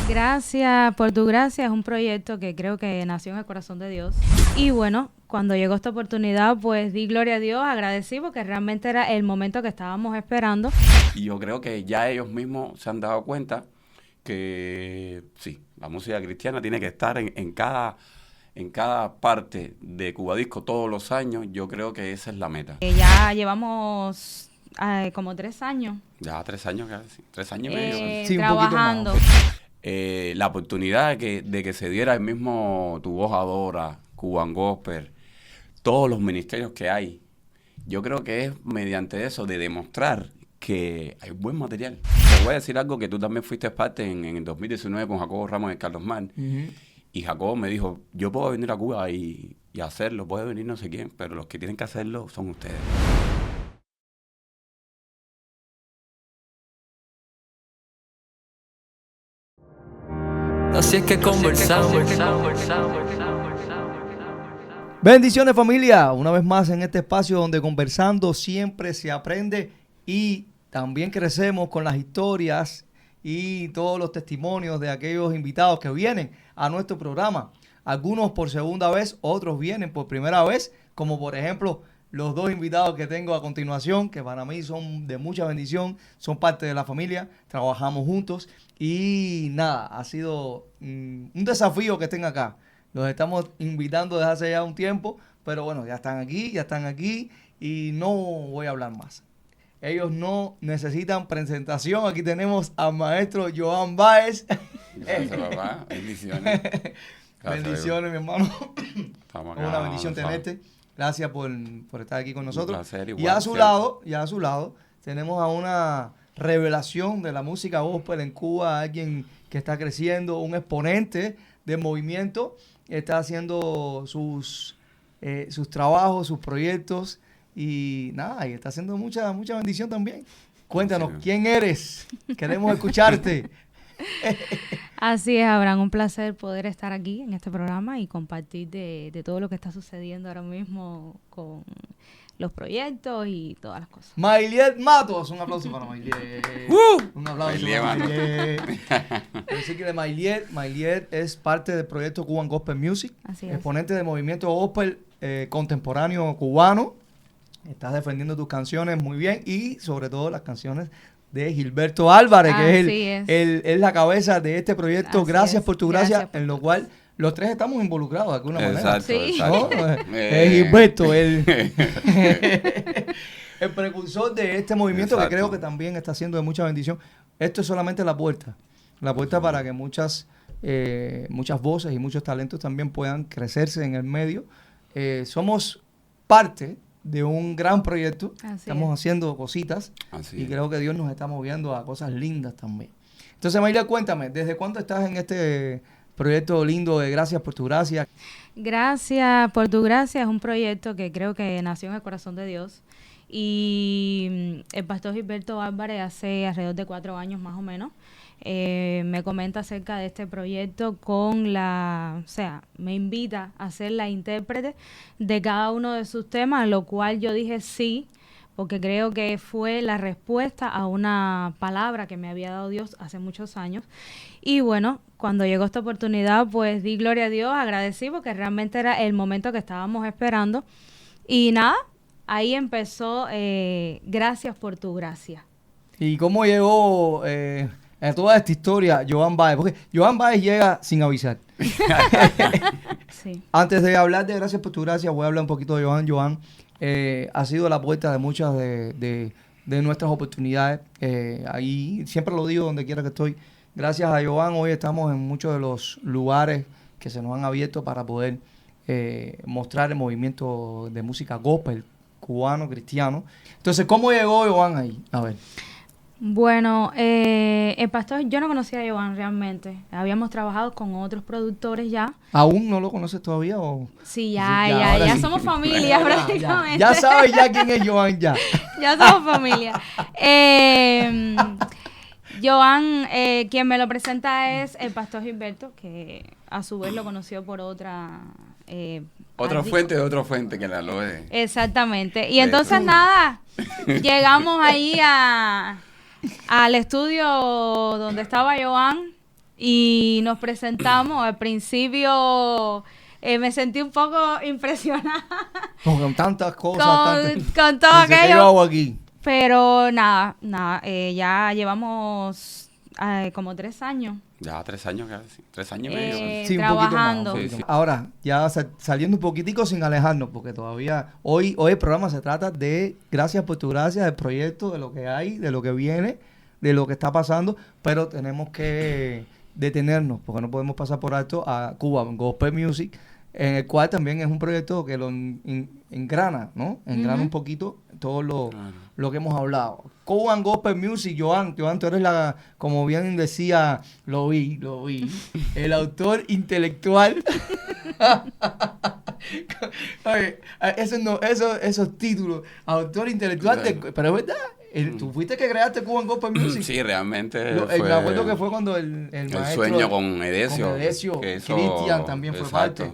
Gracias por tu gracia. Es un proyecto que creo que nació en el corazón de Dios. Y bueno, cuando llegó esta oportunidad, pues di gloria a Dios, agradecí porque realmente era el momento que estábamos esperando. Y yo creo que ya ellos mismos se han dado cuenta que sí, la música cristiana tiene que estar en cada parte de Cubadisco todos los años. Yo creo que esa es la meta. Ya llevamos como 3 años. Ya 3 años casi, 3 años y medio. Sí, un trabajando. poquito más. La oportunidad de que se diera el mismo Tu Voz Adora, Cuban Gospel, todos los ministerios que hay, yo creo que es mediante eso de demostrar que hay buen material. Te voy a decir algo que tú también fuiste parte en el 2019 con Jacobo Ramos en Carlos Mar. Y Jacobo me dijo, yo puedo venir a Cuba y hacerlo, puede venir no sé quién, pero los que tienen que hacerlo son ustedes. Así es que conversamos. Bendiciones, familia, una vez más en este espacio donde conversando siempre se aprende y también crecemos con las historias y todos los testimonios de aquellos invitados que vienen a nuestro programa. Algunos por segunda vez, otros vienen por primera vez, como por ejemplo los 2 invitados que tengo a continuación, que para mí son de mucha bendición, son parte de la familia, trabajamos juntos y nada, ha sido un desafío que estén acá. Los estamos invitando desde hace ya un tiempo, pero bueno, ya están aquí y no voy a hablar más. Ellos no necesitan presentación. Aquí tenemos al maestro Joan Baez. Gracias, papá. Bendiciones. Gracias, Bendiciones, mi hermano. Estamos acá, Una bendición ¿sabes? tenerte. Gracias por estar aquí con nosotros. Un placer, Y igual, a su lado, tenemos a una revelación de la música gospel en Cuba, alguien que está creciendo, un exponente del movimiento, está haciendo sus trabajos, sus proyectos y nada, y está haciendo mucha bendición también. Cuéntanos, Sí. ¿quién eres? Queremos escucharte. Así es, Abraham, un placer poder estar aquí en este programa y compartir de todo lo que está sucediendo ahora mismo con los proyectos y todas las cosas. Mayliet Matos, un aplauso para Mayliet. Un aplauso Mayliet para Matos. Mayliet. Así que de Mayliet es parte del proyecto Cuban Gospel Music, Así es. exponente del movimiento gospel contemporáneo cubano. Estás defendiendo tus canciones muy bien y sobre todo las canciones de Gilberto Álvarez, que es la cabeza de este proyecto. Así Gracias es. por tu gracia, Gracias por en lo cual los 3 estamos involucrados de alguna manera. Exacto, Sí. exacto. ¿No? Gilberto, el precursor de este movimiento. Exacto. Que creo que también está siendo de mucha bendición. Esto es solamente la puerta para que muchas voces y muchos talentos también puedan crecerse en el medio. Somos parte de un gran proyecto. Estamos haciendo cositas Así y es. creo que Dios nos está moviendo a cosas lindas también. Entonces, Mayra, cuéntame, ¿desde cuándo estás en este proyecto lindo de Gracias por tu gracia? Gracias por tu gracia. Es un proyecto que creo que nació en el corazón de Dios. Y el pastor Gilberto Álvarez hace alrededor de 4 años más o menos me comenta acerca de este proyecto me invita a ser la intérprete de cada uno de sus temas, lo cual yo dije sí, porque creo que fue la respuesta a una palabra que me había dado Dios hace muchos años. Y bueno, cuando llegó esta oportunidad, pues di gloria a Dios, agradecí porque realmente era el momento que estábamos esperando. Y nada, ahí empezó Gracias por tu gracia. ¿Y cómo llegó a toda esta historia Joan Baez? Porque Joan Baez llega sin avisar. Sí. Antes de hablar de Gracias por tu gracia, voy a hablar un poquito de Joan. Joan ha sido la puerta de muchas de nuestras oportunidades. Ahí siempre lo digo donde quiera que estoy. Gracias a Joan, hoy estamos en muchos de los lugares que se nos han abierto para poder mostrar el movimiento de música gospel cubano, cristiano. Entonces, ¿cómo llegó Joan ahí? A ver. Bueno, el pastor, yo no conocía a Joan realmente. Habíamos trabajado con otros productores ya. ¿Aún no lo conoces todavía? O? Sí, Sí, ya sí. somos familia prácticamente. Ya sabes ya quién es Joan ya. Ya somos familia. Joan, quien me lo presenta es el pastor Gilberto, que a su vez lo conoció por otra... Otra fuente que la lo es. Exactamente. Y entonces nada, llegamos ahí al estudio donde estaba Joan y nos presentamos. Al principio me sentí un poco impresionada Con tantas cosas. con todo Dice, ¿qué yo aquello. hago aquí? Pero nada, ya llevamos como 3 años. Ya 3 años casi, 3 años y medio. Sí, un poquito más, trabajando. un poquito Sí, más. Ahora, ya saliendo un poquitico sin alejarnos, porque todavía hoy el programa se trata de gracias por tu gracia, del proyecto, de lo que hay, de lo que viene, de lo que está pasando, pero tenemos que detenernos, porque no podemos pasar por alto a Cuba Gospel Music, en el cual también es un proyecto que lo engrana, ¿no? Engrana un poquito todo lo que hemos hablado. Cuban Gospel Music, Joan, tú eres como bien decía, lo vi, el autor intelectual. Oye, esos títulos, autor intelectual, pero es verdad, tú fuiste que creaste Cuban Gospel Music. Sí, realmente Me acuerdo que fue cuando el maestro, sueño con Edesio. que Cristian también fue parte.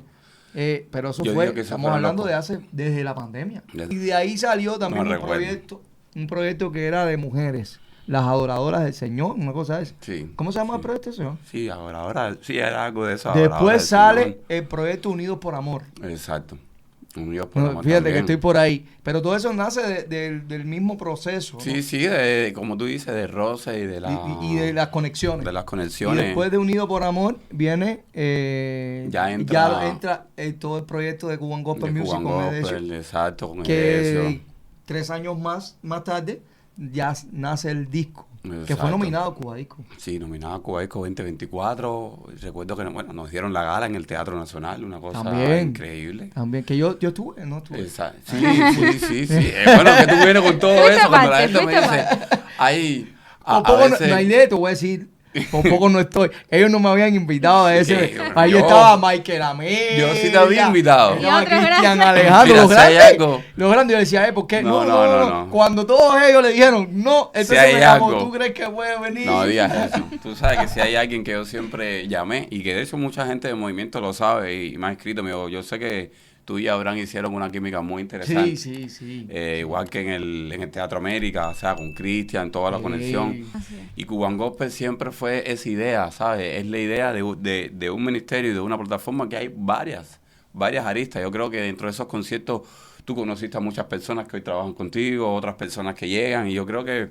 Pero eso Yo fue, digo que eso estamos fue hablando loco. desde la pandemia. Y de ahí salió también No recuerdo. un proyecto que era de mujeres, las adoradoras del Señor, una cosa esa. Sí. ¿Cómo se llama el Sí. proyecto, señor? Sí, ahora, sí, era algo de eso. Adoradora Después del sale Señor. el proyecto Unidos por Amor. Exacto. Unidos por Bueno, Amor fíjate también. que estoy por ahí. Pero todo eso nace del mismo proceso, ¿no? Sí, como tú dices, de roce y de Y de las conexiones. de las Y conexiones. después de Unido por Amor viene Ya entra todo el proyecto de Cuban Gospel de Music Cuban con Gospel, Edesio, exacto, con Edesio. que 3 años más tarde ya nace el disco, que fue Exacto. nominado a Cuba Disco. Sí, nominado a Cuba Disco 2024. Recuerdo que nos dieron la gala en el Teatro Nacional, una cosa También. increíble. También, que yo estuve, ¿no? Estuve. Sí. Bueno, que tú vienes con todo Fuiste eso, cuando la parte, gente me fuiste dice, hay Por poco Nailé, te voy a decir, por poco no estoy. Ellos no me habían invitado a ese. Sí, bueno, Ahí yo- estaba Michael América. yo sí te había invitado. Estaba Y otros Cristian grandes. Alejandro, Mira, los si hay grandes. algo. Los grandes, yo decía, ¿por qué? No. Cuando todos ellos le dijeron, no, Si entonces hay me llamó, algo. ¿tú crees que puede venir? No digas eso. Tú sabes que si hay alguien que yo siempre llamé y que de hecho mucha gente del movimiento lo sabe y me ha escrito, me dijo, yo sé que tú y Abraham hicieron una química muy interesante. Sí. Igual que en el Teatro América, o sea, con Cristian, toda la Sí. conexión. Así es. Y Cuban Gospel siempre fue esa idea, ¿sabes? Es la idea de un ministerio y de una plataforma que hay varias aristas. Yo creo que dentro de esos conciertos tú conociste a muchas personas que hoy trabajan contigo, otras personas que llegan, y yo creo que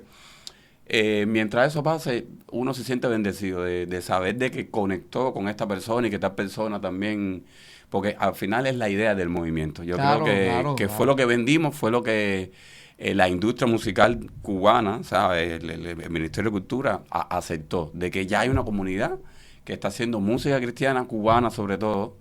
mientras eso pase, uno se siente bendecido de saber de que conectó con esta persona y que esta persona también, porque al final es la idea del movimiento. Yo Claro, creo que fue lo que vendimos, fue lo que la industria musical cubana, ¿sabes? El Ministerio de Cultura aceptó, de que ya hay una comunidad que está haciendo música cristiana, cubana sobre todo,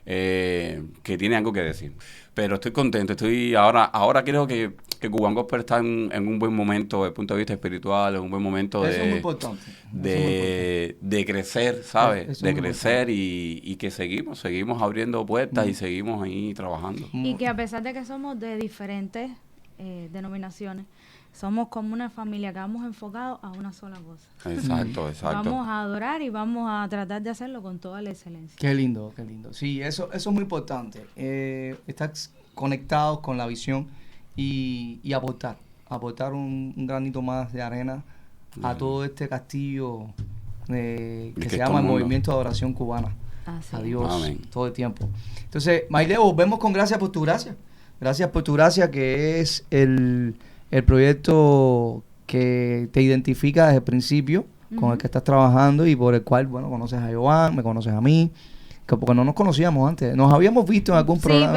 que tiene algo que decir. Pero estoy contento, ahora creo que Cuban Gospel está en un buen momento desde el punto de vista espiritual, en un buen momento Eso es muy importante. de crecer, ¿sabes? Eso es De muy crecer y que seguimos abriendo puertas y seguimos ahí trabajando. Y que a pesar de que somos de diferentes denominaciones, somos como una familia que vamos enfocados a una sola cosa. Exacto. Vamos a adorar y vamos a tratar de hacerlo con toda la excelencia. Qué lindo. Sí, eso es muy importante. Estar conectados con la visión y aportar un granito más de arena a todo este castillo que que se todo llama el el mundo. Movimiento de Adoración Cubana. Así A es. Dios Amén. todo el tiempo. Entonces, Maile, volvemos con Gracias por tu gracia. Gracias por tu gracia, que es el proyecto que te identifica desde el principio, con el que estás trabajando y por el cual, bueno, conoces a Joan, me conoces a mí, porque no nos conocíamos antes. Nos habíamos visto en algún Sí, programa,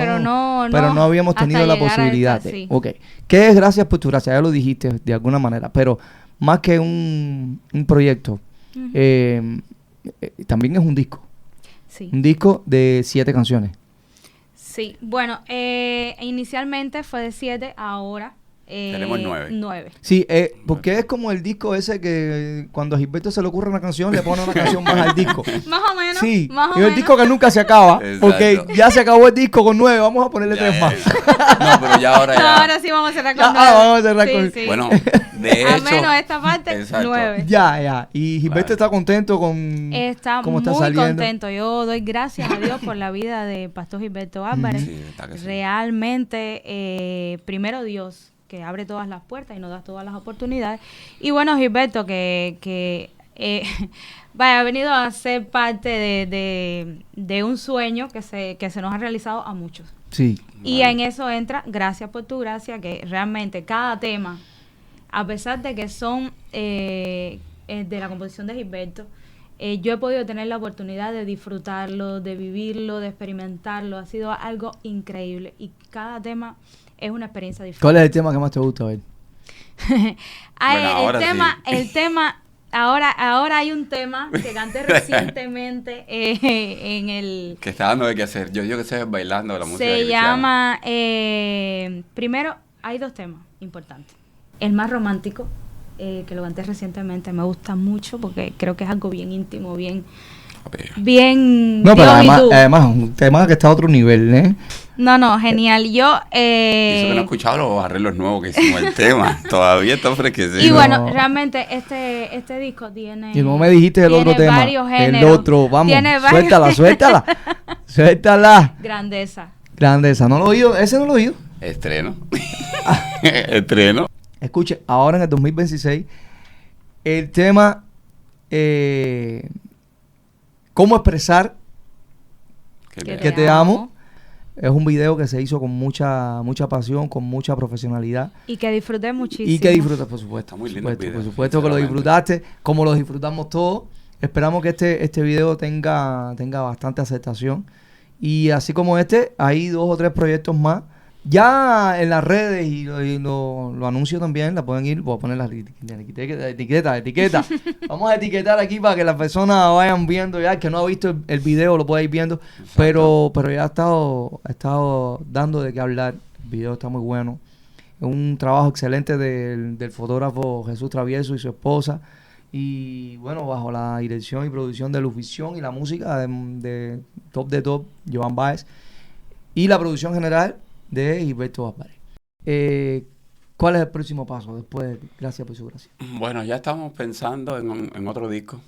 pero no habíamos hasta tenido la llegar a posibilidad. esta, sí. Ok. ¿Qué es Gracias por tu gracia? Ya lo dijiste de alguna manera, pero más que un proyecto, también es un disco. Sí. Un disco de 7 canciones. Sí, bueno, inicialmente fue de 7, ahora Tenemos 9. 9. Sí, porque es como el disco ese que cuando a Gilberto se le ocurre una canción, le pone una canción más al disco. Más o menos. Sí, más o y el menos. disco que nunca se acaba, Exacto. porque ya se acabó el disco con 9, vamos a ponerle 3 más. No, pero ya ahora No, ya. ahora sí vamos a cerrar con Ah, 9. vamos a cerrar con- Bueno, de hecho. Al menos esta parte, Exacto. 9. Ya. Y Gilberto Claro. está contento con Está cómo está muy saliendo. contento. Yo doy gracias a Dios por la vida de Pastor Gilberto Álvarez. Sí, está que sí. Realmente, primero Dios, que abre todas las puertas y nos da todas las oportunidades. Y bueno, Gilberto, que vaya, ha venido a ser parte de un sueño que se nos ha realizado a muchos. Sí. Y en eso entra Gracias por tu gracia, que realmente cada tema, a pesar de que son de la composición de Gilberto, yo he podido tener la oportunidad de disfrutarlo, de vivirlo, de experimentarlo. Ha sido algo increíble y cada tema es una experiencia diferente. ¿Cuál es el tema que más te gusta ver? El tema, ahora hay un tema que canté recientemente en el... Que está dando de qué hacer. Yo digo que se es bailando la música Se cristiana. llama... primero, hay dos temas importantes. El más romántico, que lo canté recientemente, me gusta mucho porque creo que es algo bien íntimo, bien... No, pero además un tema que está a otro nivel, ¿eh? No, genial. Yo... Eso que no he escuchado los arreglos nuevos que hicimos el tema. Todavía está fresquecito. Y bueno, realmente este disco tiene... Y como me dijiste el otro tema. Géneros, el otro, vamos, suéltala. Grandeza. ¿No lo he oído? ¿Ese no lo he oído? Estreno. Escuche, ahora en el 2026, el tema... ¿Cómo expresar que te amo? Es un video que se hizo con mucha pasión, con mucha profesionalidad. Y que disfruté muchísimo. Y que disfrutas, por supuesto. Está muy lindo el video, por supuesto que lo disfrutaste, como lo disfrutamos todos. Esperamos que este video tenga bastante aceptación. Y así como hay 2 o 3 proyectos más. Ya en las redes y lo anuncio también, la pueden ir, voy a poner la etiqueta. Vamos a etiquetar aquí para que las personas vayan viendo ya, el que no ha visto el video lo pueda ir viendo. Pero ya ha estado dando de qué hablar. El video está muy bueno. Es un trabajo excelente del fotógrafo Jesús Travieso y su esposa. Y bueno, bajo la dirección y producción de Lufición y la música de Top, Joan Baez. Y la producción general de Gilberto Álvarez. ¿Cuál es el próximo paso después de Gracias por su gracia? Bueno, ya estamos pensando en otro disco.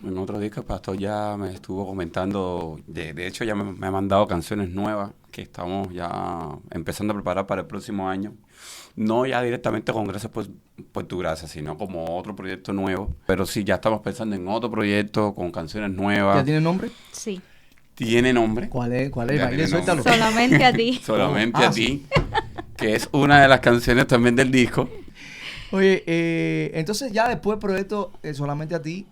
En otro disco, el pastor ya me estuvo comentando, de hecho ya me ha mandado canciones nuevas que estamos ya empezando a preparar para el próximo año. No ya directamente con Gracias por tu gracia, sino como otro proyecto nuevo. Pero sí, ya estamos pensando en otro proyecto con canciones nuevas. ¿Ya tiene nombre? Sí. ¿Tiene nombre? ¿Cuál es? Suéltalo. Solamente a ti. Solamente a ti, que es una de las canciones también del disco. Oye, entonces ya después del proyecto Solamente a ti,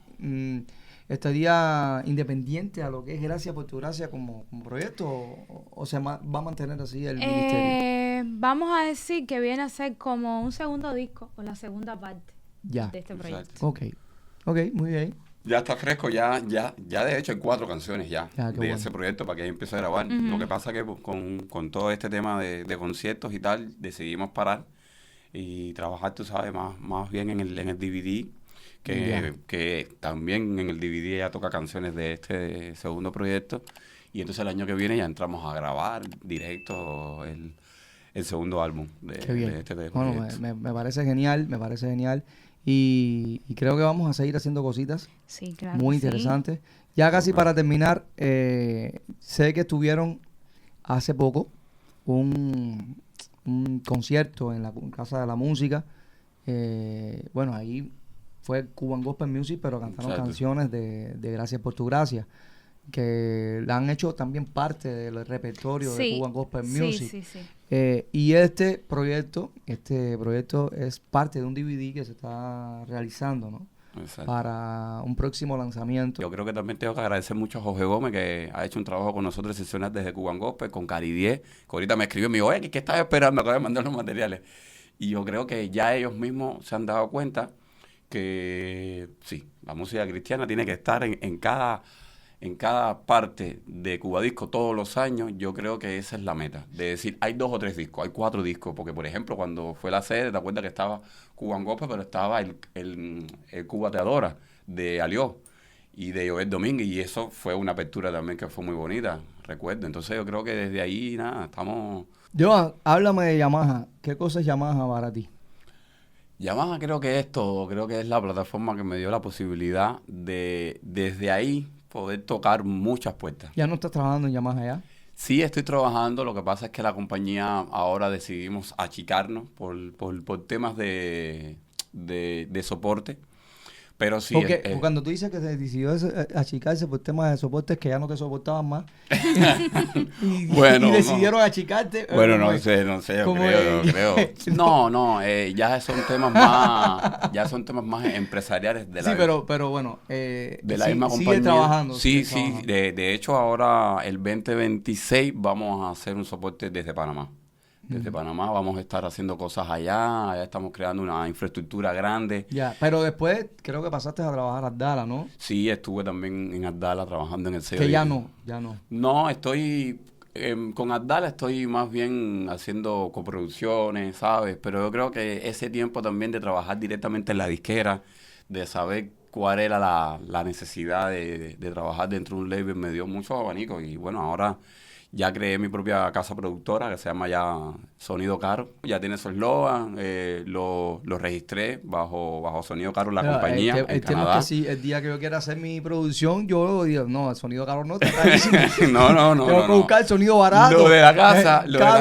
¿estaría independiente a lo que es Gracias por tu gracia como proyecto o se va a mantener así el ministerio? Vamos a decir que viene a ser como un segundo disco o la segunda parte de este proyecto. Ok, muy bien. Ya está fresco, ya de hecho hay 4 canciones ya de ese proyecto para que empiece a grabar. Lo que pasa que con todo este tema de conciertos y tal, decidimos parar y trabajar, tú sabes, más bien en el DVD, que también en el DVD ya toca canciones de este segundo proyecto. Y entonces el año que viene ya entramos a grabar directo el segundo álbum de este proyecto. Bueno, me parece genial, y creo que vamos a seguir haciendo cositas muy interesantes. Ya casi para terminar, sé que estuvieron hace poco un concierto en la Casa de la Música. Bueno, ahí fue Cuban Gospel Music, pero cantaron canciones de Gracias por tu gracia, que la han hecho también parte del repertorio de Cuban Gospel Music. Y este proyecto es parte de un DVD que se está realizando, ¿no? Exacto. Para un próximo lanzamiento. Yo creo que también tengo que agradecer mucho a Jorge Gómez, que ha hecho un trabajo con nosotros excepcional desde Cuban Gospel, con Cari 10, que ahorita me escribió y me dijo, ¿qué estás esperando? Acabo de mandar los materiales. Y yo creo que ya ellos mismos se han dado cuenta que sí, la música cristiana tiene que estar en cada parte de Cubadisco todos los años. Yo creo que esa es la meta, de decir, hay 2 o 3 discos, hay 4 discos, porque por ejemplo cuando fue la sede, te acuerdas que estaba Cuban Gospel, pero estaba el Cuba Te Adora de Alió y de Joel Domínguez, y eso fue una apertura también que fue muy bonita, recuerdo. Entonces yo creo que desde ahí, estamos... Joan, háblame de Yamaha. ¿Qué cosa es Yamaha para ti? Yamaha creo que es todo, creo que es la plataforma que me dio la posibilidad de, desde ahí, poder tocar muchas puertas. ¿Ya no estás trabajando en Yamaha ya? Sí, estoy trabajando. Lo que pasa es que la compañía ahora decidimos achicarnos por temas de soporte. Pero sí, Porque cuando tú dices que se decidió achicarse por temas de soportes que ya no te soportaban más y decidieron achicarte. Bueno, no sé, yo creo. No, ya son temas más empresariales de la Sí, pero bueno, de la misma compañía. Sigue trabajando. Sí. De hecho, ahora el 2026 vamos a hacer un soporte desde Panamá. Desde Panamá vamos a estar haciendo cosas allá estamos creando una infraestructura grande. Ya, pero después creo que pasaste a trabajar a Abdala, ¿no? Sí, estuve también en Abdala trabajando en el sello. Que ya no. No, con Abdala estoy más bien haciendo coproducciones, ¿sabes? Pero yo creo que ese tiempo también de trabajar directamente en la disquera, de saber cuál era la necesidad de trabajar dentro de un label, me dio mucho abanico. Y bueno, ahora ya creé mi propia casa productora que se llama ya Sonido Caro. Ya tiene su eslogan, lo registré bajo Sonido Caro la compañía en Canadá. Es que sí, el día que yo quiera hacer mi producción, yo digo, no, el Sonido Caro no. No. Tengo que buscar el sonido barato. Lo de la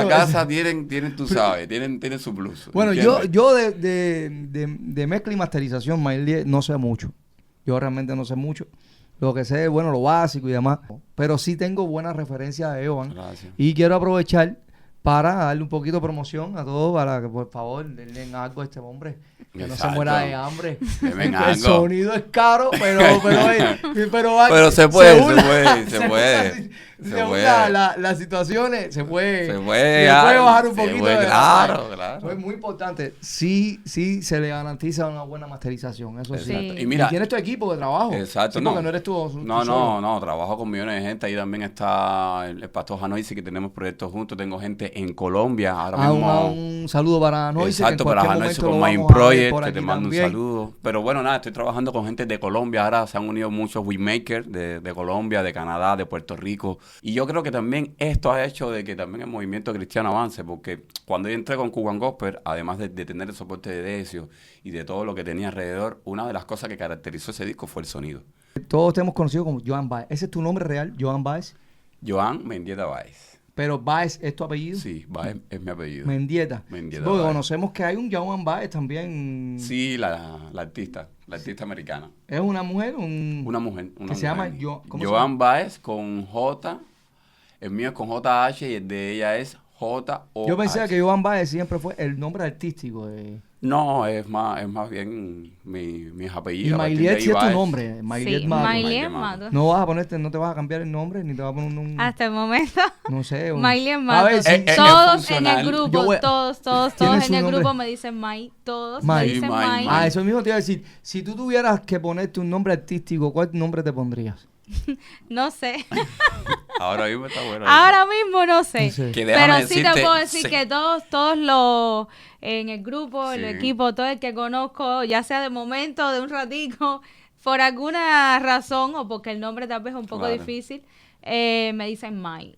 casa tienen, tú sabes, tienen su plus. Bueno, yo de mezcla y masterización, Maile, no sé mucho. Yo realmente no sé mucho. Lo que sé es, bueno, lo básico y demás. Pero sí tengo buenas referencias de Evan. Gracias. Y quiero aprovechar para darle un poquito de promoción a todos, para que por favor denle algo a este hombre. Que no se muera de hambre. El sonido es caro, pero se puede. Las situaciones se puede bajar un poquito. Claro. Es muy importante. Sí se le garantiza una buena masterización, eso sí. Y mira, tienes tu equipo de trabajo. Exacto. Sí, porque no eres tú. No, trabajo con millones de gente. Ahí también está el Pastor Janoisi, que tenemos proyectos juntos. Tengo gente en Colombia. Ahora mismo, un saludo para Janoisi. Exacto, para Janoisi con Mind Project, que te mando un saludo. Pero bueno, nada, estoy trabajando con gente de Colombia. Ahora se han unido muchos Weedmakers de Colombia, de Canadá, de Puerto Rico. Y yo creo que también esto ha hecho de que también el movimiento cristiano avance, porque cuando yo entré con Cuban Gospel, además de tener el soporte de Decio y de todo lo que tenía alrededor, una de las cosas que caracterizó ese disco fue el sonido. Todos te hemos conocido como Joan Baez. ¿Ese es tu nombre real, Joan Baez? Joan Mendieta Baez. ¿Pero Baez es tu apellido? Sí, Baez es mi apellido. Mendieta. Porque conocemos que hay un Joan Baez también. Sí, la artista americana. ¿Es una mujer? Una mujer. Que se llama Joan Baez con J. El mío es con JH y el de ella es JO. Yo pensaba que Joan Baez siempre fue el nombre artístico de... No, es más bien mis apellidos. Y Mailiet sí es tu nombre. Mailiet Matos. No vas a ponerte, no te vas a cambiar el nombre, ni te vas a poner un... Hasta el momento. No sé. Mailiet Matos. Todos en el grupo, todos en el grupo me dicen May. Todos me dicen May. Eso mismo te iba a decir. Si tú tuvieras que ponerte un nombre artístico, ¿cuál nombre te pondrías? No sé. Ahora mismo está bueno. Ahora mismo no sé. Pero sí te puedo decir que todos los en el grupo, el equipo, todo el que conozco, ya sea de momento, de un ratico, por alguna razón o porque el nombre tal vez es un poco difícil, me dicen May,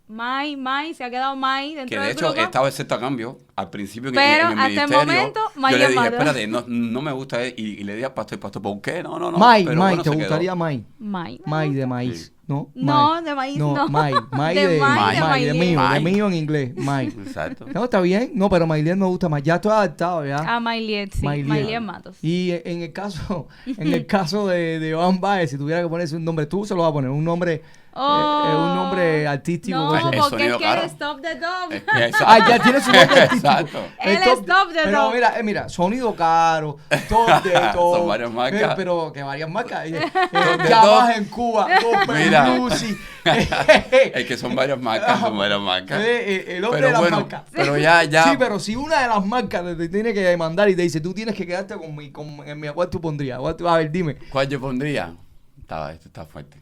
se ha quedado May dentro del grupo. Que de hecho estaba excepto a cambio al principio en el hasta ministerio. El momento, yo le dije, espérate, no me gusta y le dije al pastor, ¿por qué? No. May, ¿te gustaría May? May de maíz. No, de maíz no. May de mío en inglés, May. Exacto. No, está bien. No, pero Mailiet me gusta más. Ya estoy adaptado ya. A Mailiet, sí. Mailiet Matos. Y en el caso de Joan Baez, si tuviera que ponerse un nombre, tú se lo vas a poner un nombre artístico. No, porque es que es Stop the Dog. Ya tiene su nombre artístico. Exacto. Él es Stop the Dog. Pero mira, Sonido Caro, Top de todo. Son varias marcas. Pero que varias marcas. Llamas en Cuba, mira. Lucy. Es que son varias marcas, el hombre de las marcas. Pero ya. Sí, pero si una de las marcas te tiene que demandar y te dice, tú tienes que quedarte en mi ¿cuál tú pondrías? A ver, dime. ¿Cuál yo pondría? Esto está fuerte.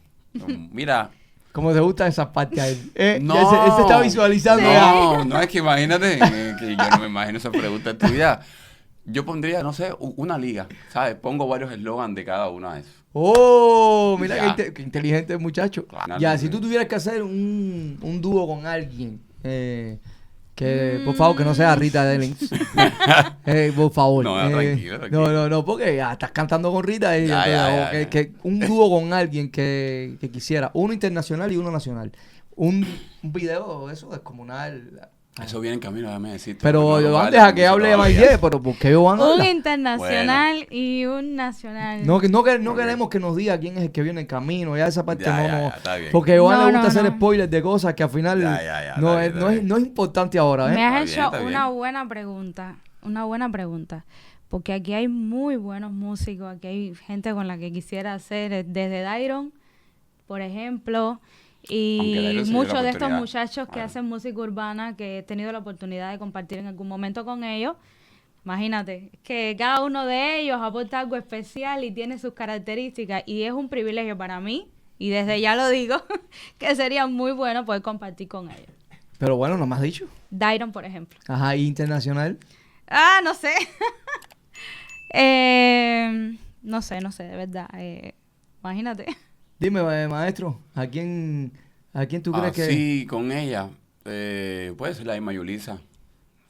Mira. ¿Cómo te gustan esas partes a él? No. Él se está visualizando. No, es que imagínate, que yo no me imagino esa pregunta en tu vida. Yo pondría, no sé, una liga, ¿sabes? Pongo varios eslogans de cada una de esas. ¡Oh! Mira qué inteligente el muchacho. Claro, ya, si tú tuvieras que hacer un dúo con alguien, que por favor que no sea Rita Dellings. Por favor. No, tranquilo. No, porque ya estás cantando con Rita. Que un dúo con alguien que quisiera, uno internacional y uno nacional. Un video eso descomunal. Eso viene en camino, déjame decirte. Pero porque no Joan, vale deja que mucho hable de todavía. Maile, pero ¿por qué Joan Un habla? internacional y un nacional. No queremos que nos diga quién es el que viene en camino, ya esa parte no. Está bien. Porque a Joan No, le gusta no, hacer no. spoilers de cosas que al final Ya, no, está es, bien, no, está es, bien. no es importante ahora, Me ¿eh? has Está bien, hecho está una bien. buena pregunta, porque aquí hay muy buenos músicos, aquí hay gente con la que quisiera hacer, desde Dairon, por ejemplo, Aunque y Dairon se dio muchos la de estos oportunidad. muchachos que Claro. hacen música urbana, que he tenido la oportunidad de compartir en algún momento con ellos. Imagínate, que cada uno de ellos aporta algo especial y tiene sus características, y es un privilegio para mí, y desde ya lo digo, que sería muy bueno poder compartir con ellos. Pero bueno, no me has dicho. Dairon, por ejemplo. Ajá, ¿y internacional? No sé. No sé, de verdad. Imagínate. Dime, maestro, ¿a quién tú crees que...? Sí, con ella, puede ser la misma Yulisa,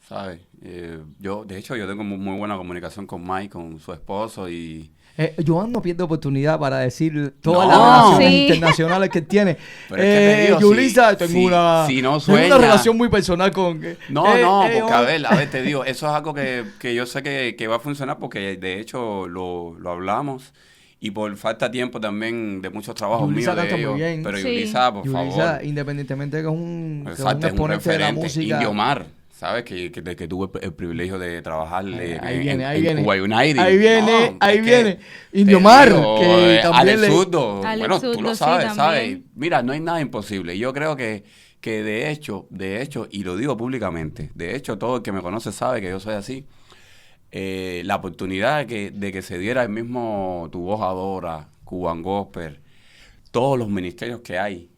¿sabes? De hecho, yo tengo muy buena comunicación con Mike, con su esposo y... Joan no pierde oportunidad para decir todas No. las relaciones Sí. internacionales que tiene. Pero es que te digo, Yulisa, si- tengo si- una, si no tengo una sueña- relación muy personal con... No, porque Joan. a ver, te digo, eso es algo que yo sé que va a funcionar porque de hecho lo hablamos y por falta de tiempo también de muchos trabajos Yulisa míos de canta muy ellos. bien. Pero Sí. Yulisa, por Yulisa, favor. independientemente de que es un Exacto, es un exponente de la referente. música. Indio Mar, ¿sabes? Que tuve el privilegio de trabajarle Ahí en, viene, ahí en viene. Cuba United. Ahí viene, No, ahí es que viene. Indio te Mar, digo, que también Alex le... Zurdo, Alex bueno, tú Zurdo, lo sí, sabes, también. ¿sabes? Mira, no hay nada imposible. Yo creo que de hecho, y lo digo públicamente, de hecho, todo el que me conoce sabe que yo soy así. La oportunidad de que se diera el mismo Tu Voz Adora, Cuban Gospel, todos los ministerios que hay,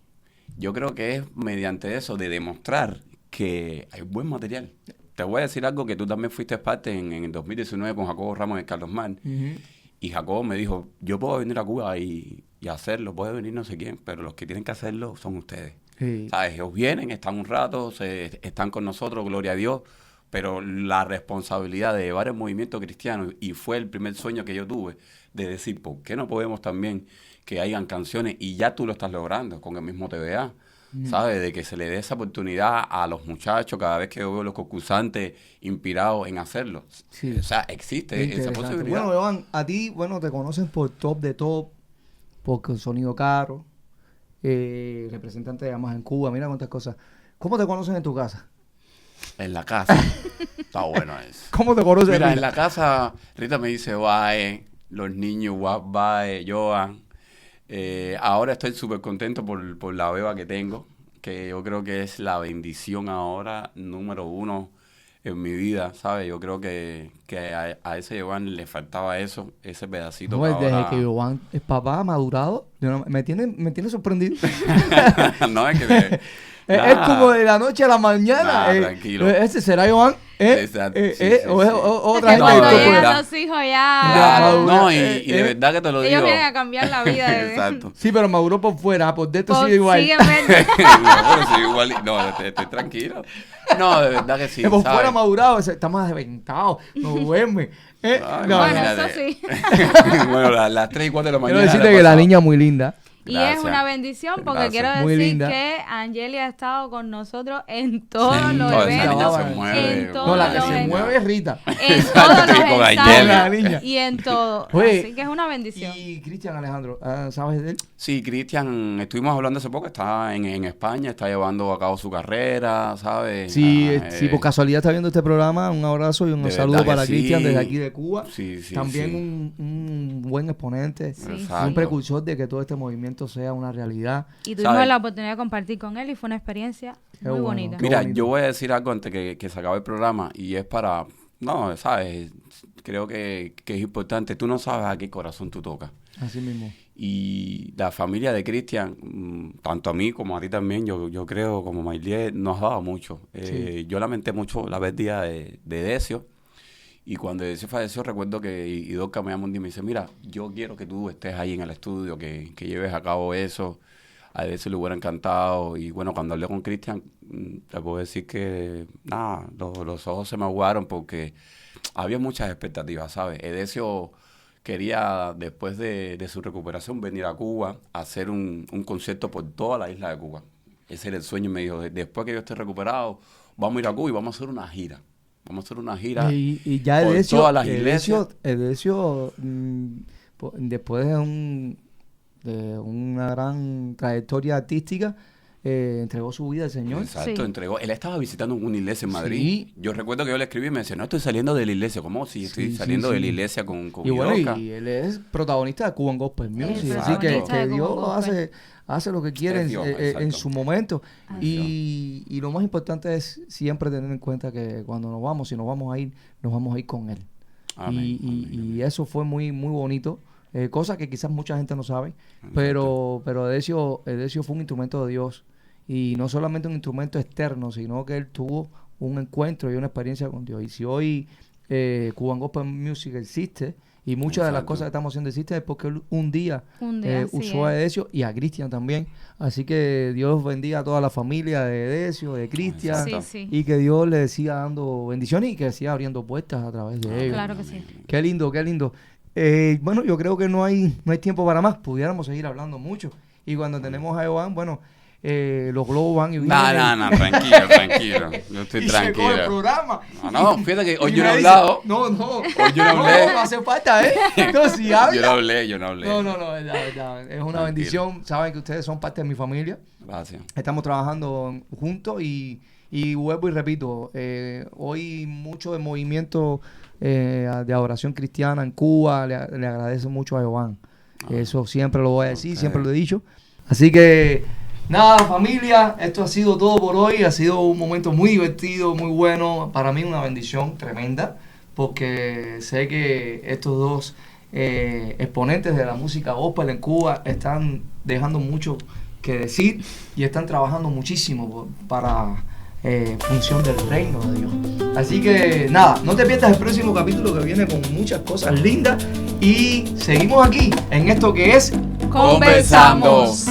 yo creo que es mediante eso de demostrar que hay buen material. Te voy a decir algo que tú también fuiste parte en el 2019 con Jacobo Ramos de Carlos Mar. Ujú. Y Jacobo me dijo, yo puedo venir a Cuba y hacerlo, puede venir no sé quién, pero los que tienen que hacerlo son ustedes. Sí. ¿Sabes? Ellos vienen, están un rato, están con nosotros, gloria a Dios, pero la responsabilidad de llevar el movimiento cristiano, y fue el primer sueño que yo tuve, de decir, ¿por qué no podemos también que hayan canciones? Y ya tú lo estás logrando con el mismo TVA, ¿sabes? De que se le dé esa oportunidad a los muchachos cada vez que yo veo los concursantes inspirados en hacerlo. Sí. O sea, existe esa Interesante. posibilidad. Bueno, Joan, a ti, bueno, te conocen por Top de Top, por Sonido Caro, representante de Amas en Cuba, mira cuántas cosas. ¿Cómo te conocen en tu casa? En la casa. Está bueno eso. ¿Cómo te conocen? Mira, en Rita? la casa, Rita me dice, bye, los niños, bye, Joan. Ahora estoy súper contento por la beba que tengo, que yo creo que es la bendición ahora número 1 en mi vida, ¿sabes? Yo creo que a ese Joan le faltaba eso, ese pedacito. No, que desde ahora... que Joan es papá, madurado, me tiene sorprendido. No, es que... Es Nah. como de la noche a la mañana. Nah, tranquilo. ¿Ese será Joan? Exacto, sí, sí, ¿O es sí. otra Es que gente? cuando de llegan verdad. los hijos ya... Claro, no, y Eh, de verdad que te lo Ellos digo. vienen a cambiar la vida de... Exacto. Sí, pero maduró por fuera, por dentro Por- sigue igual. siguen verde. No, pero sí, igual, no, estoy tranquilo. No, de verdad que sí. Que por ¿sabes? fuera madurado, está más desventado, no duerme. Ay, No, Bueno, imagínate. eso sí. Bueno, las 3 y 4 de la mañana. quiero decirte le que la pasaba. niña es muy linda. Y es Gracias. una bendición porque Gracias. quiero Muy decir linda. que Angelia ha estado con nosotros en todos Sí, los toda esa eventos. niña se En mueve. todos No, la que los se eventos. mueve es Rita. En todos Sí, con los Angelia. ensayos y en todo. Oye, Así que es una bendición. Y Cristian Alejandro, ¿sabes de él? Sí, Cristian, estuvimos hablando hace poco, está en España, está llevando a cabo su carrera, ¿sabes? Sí, Ah, si por casualidad está viendo este programa, un abrazo y un de saludo verdad que para sí. Cristian desde aquí de Cuba. Sí, sí, También sí. un buen exponente, Sí. Exacto. un precursor de que todo este movimiento sea una realidad. Y tuvimos ¿sabes? la oportunidad de compartir con él y fue una experiencia Qué muy bueno. bonita. Qué Mira, bonito. yo voy a decir algo antes que se acabe el programa y es para, no, sabes, creo que es importante, tú no sabes a qué corazón tú tocas. Así mismo. Y la familia de Cristian, tanto a mí como a ti también, yo creo, como Maile, nos ha dado mucho. Sí. Yo lamenté mucho la pérdida de Decio. Y cuando Decio falleció, recuerdo que Idolka me llamó un día y me dice, mira, yo quiero que tú estés ahí en el estudio, que lleves a cabo eso. A Decio le hubiera encantado. Y bueno, cuando hablé con Cristian, te puedo decir que, nada, los ojos se me aguaron porque había muchas expectativas, ¿sabes? Decio quería, después de su recuperación, venir a Cuba a hacer un concierto por toda la isla de Cuba. Ese era el sueño y me dijo, después que yo esté recuperado, vamos a ir a Cuba y vamos a hacer una gira. Vamos a hacer una gira Y ya por Edesio, todas las iglesias. Edesio, después de una gran trayectoria artística, entregó su vida al Señor. Exacto, Sí. entregó. Él estaba visitando una iglesia en Madrid. Sí. Yo recuerdo que yo le escribí y me decía, no estoy saliendo de la iglesia. ¿Cómo? Si estoy Sí, saliendo sí, de la sí. iglesia con Y bueno, Vidoca. y él es protagonista de Cuban Gospel Music, Es así que protagonista de Dios Cuban Gospel. hace lo que quiere Es Dios, en exacto. su momento. Así Y lo más importante es siempre tener en cuenta que cuando nos vamos, si nos vamos a ir con Él. Amén, amén, Y eso fue muy, muy bonito. Cosa que quizás mucha gente no sabe, pero Edesio fue un instrumento de Dios. Y no solamente un instrumento externo, sino que él tuvo un encuentro y una experiencia con Dios. Y si hoy Cuban Gospel Music existe, y muchas de las Exacto. cosas que estamos haciendo existen, es porque él un día así usó a es. Edesio y a Cristian también. Así que Dios bendiga a toda la familia de Edesio, de Cristian, Sí, Exacto. sí. y que Dios le siga dando bendiciones y que siga abriendo puertas a través de ellos. Claro que sí. Qué lindo, qué lindo. Bueno, yo creo que no hay tiempo para más. Pudiéramos seguir hablando mucho. Y cuando tenemos a Joan, bueno, los globos van y vienen. No, tranquilo. Yo estoy Y se coge el tranquilo. programa. No, fíjate que hoy Y yo no he me dice, hablado. No, Hoy yo no hablé. no hace falta, ¿eh? No, si habla. Yo no hablé. No, verdad. Es una Tranquilo. bendición. Saben que ustedes son parte de mi familia. Gracias. Estamos trabajando juntos y vuelvo y repito, hoy mucho del movimiento de adoración cristiana en Cuba le agradece mucho a Joan. Eso siempre lo voy a decir, ok. siempre lo he dicho. Así que nada, familia, esto ha sido todo por hoy. Ha sido un momento muy divertido, muy bueno. Para mí una bendición tremenda, porque sé que estos dos exponentes de la música gospel en Cuba están dejando mucho que decir y están trabajando muchísimo para función del reino de Dios. Así que nada, no te pierdas el próximo capítulo que viene con muchas cosas lindas y seguimos aquí en esto que es Conversamos.